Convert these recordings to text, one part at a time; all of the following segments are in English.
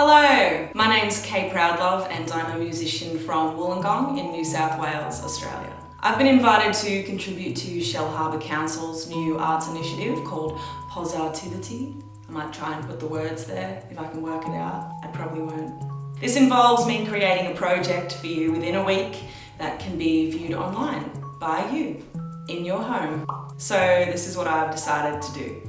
Hello, my name's Kay Proudlove and I'm a musician from Wollongong in New South Wales, Australia. I've been invited to contribute to Shellharbour Council's new arts initiative called PosARTivity. I might try and put the words there if I can work it out. I probably won't. This involves me creating a project for you within a week that can be viewed online by you in your home. So this is what I've decided to do.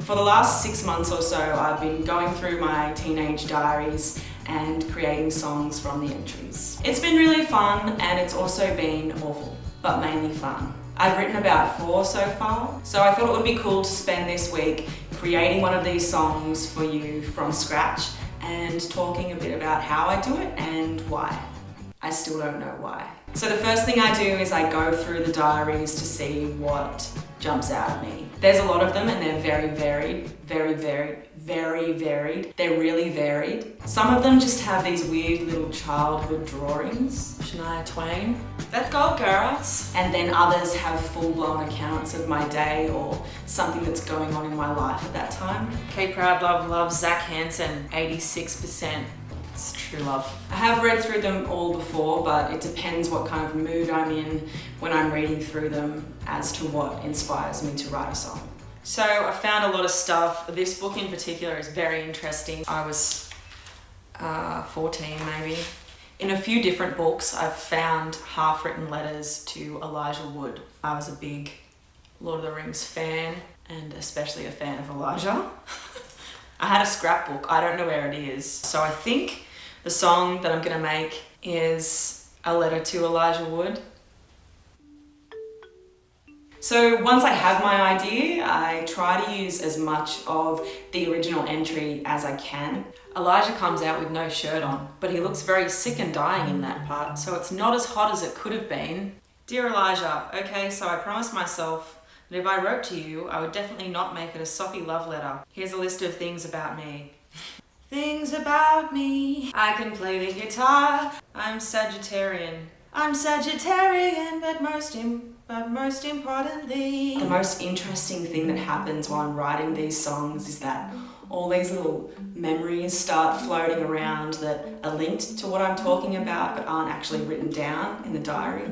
For the last 6 months or so, I've been going through my teenage diaries and creating songs from the entries. It's been really fun and it's also been awful, but mainly fun. I've written about 4 so far, so I thought it would be cool to spend this week creating one of these songs for you from scratch and talking a bit about how I do it and why. I still don't know why. So the first thing I do is I go through the diaries to see what jumps out at me. There's a lot of them and they're very varied. They're really varied. Some of them just have these weird little childhood drawings. Shania Twain. Let's go, girls. And then others have full-blown accounts of my day or something that's going on in my life at that time. Kay Proudlove loves Zach Hansen, 86%. It's true love. I have read through them all before, but it depends what kind of mood I'm in when I'm reading through them as to what inspires me to write a song. So I found a lot of stuff. This book in particular is very interesting. I was 14 maybe. In a few different books, I've found half-written letters to Elijah Wood. I was a big Lord of the Rings fan, and especially a fan of Elijah. I had a scrapbook, I don't know where it is. So I think the song that I'm gonna make is a letter to Elijah Wood. So once I have my idea, I try to use as much of the original entry as I can. Elijah comes out with no shirt on, but he looks very sick and dying in that part, so it's not as hot as it could have been. Dear Elijah, okay, so I promised myself that if I wrote to you, I would definitely not make it a soppy love letter. Here's a list of things about me. Things about me. I can play the guitar. I'm Sagittarian. I'm Sagittarian, but most importantly... The most interesting thing that happens while I'm writing these songs is that all these little memories start floating around that are linked to what I'm talking about but aren't actually written down in the diary.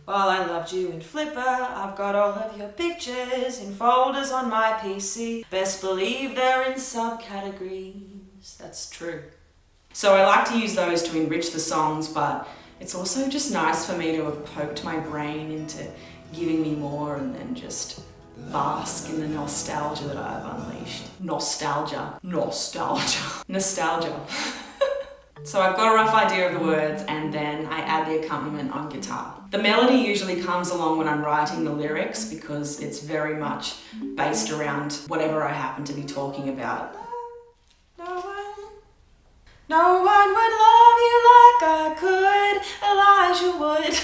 While I loved you in Flipper, I've got all of your pictures in folders on my PC. Best believe they're in subcategories. That's true. So I like to use those to enrich the songs, but it's also just nice for me to have poked my brain into giving me more and then just bask in the nostalgia that I've unleashed. Nostalgia. So I've got a rough idea of the words and then I add the accompaniment on guitar. The melody usually comes along when I'm writing the lyrics because it's very much based around whatever I happen to be talking about. No one would love you like I could, Elijah would.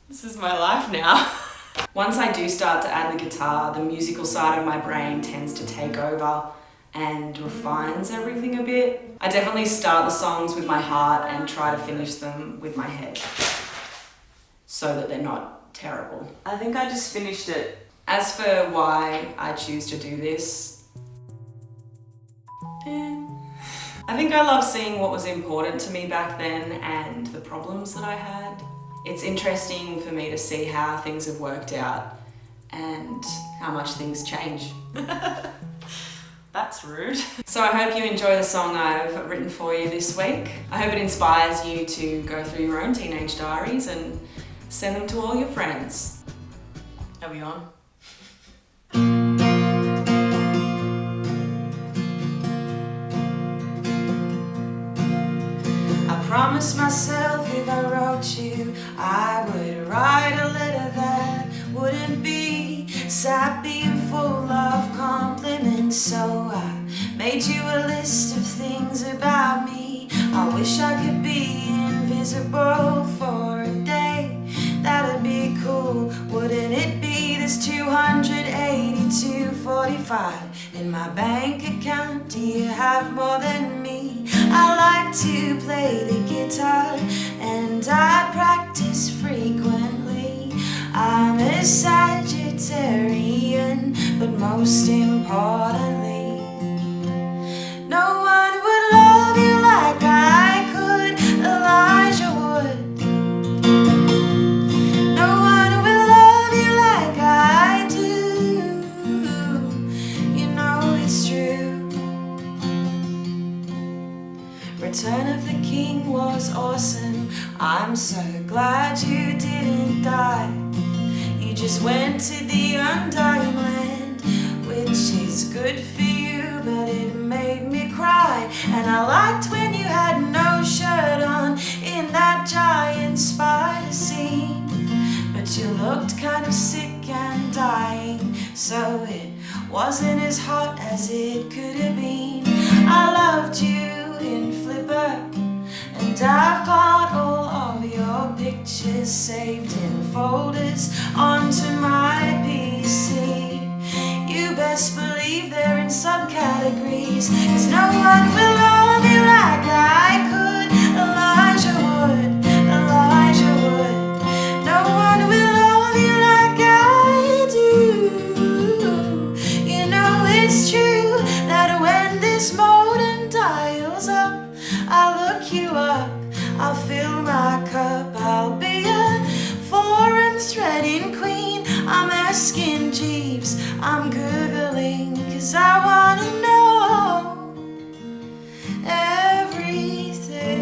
This is my life now. Once I do start to add the guitar, the musical side of my brain tends to take over and refines everything a bit. I definitely start the songs with my heart and try to finish them with my head so that they're not terrible. I think I just finished it. As for why I choose to do this, I think I love seeing what was important to me back then and the problems that I had. It's interesting for me to see how things have worked out and how much things change. That's rude. So I hope you enjoy the song I've written for you this week. I hope it inspires you to go through your own teenage diaries and send them to all your friends. Are we on? I promised myself if I wrote you, I would write a letter that wouldn't be sappy and full of compliments. So I made you a list of things about me. I wish I could be invisible for a day. That'd be cool, wouldn't it be? There's $282.45 in my bank account. Do you have more than me? I like to play the guitar and I practice frequently. I'm a Sagittarian, but most importantly, no one would love you like I could, Elijah would. No one will love you like I do. You know it's true. Return of the King was awesome. I'm so glad you didn't die. You just went to the undying land, which is good for you, but it made me cry. And I liked when you had no shirt on in that giant spider scene, but you looked kind of sick and dying, so it wasn't as hot as it could have been. I loved you in Flipper, and I've got all of your pictures saved in folders onto my PC. You best believe they're in subcategories, 'cause no one will love you like I could, Elijah would, Elijah would. No one will love you like I do. You know it's true that when this modem dials up, I'll look you up, I'll fill my cup, I'll be a foreign threading queen. I'm asking Jeeves, I'm Googling, 'cause I wanna know everything.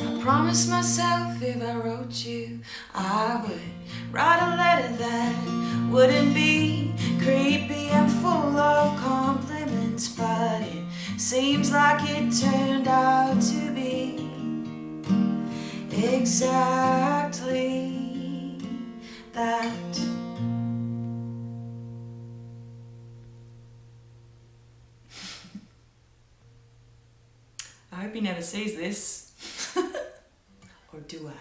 I promised myself if I wrote you, I would write a letter that wouldn't be creepy and full of compliments, but it seems like it turned out to be exactly that. I hope he never sees this. Or do I?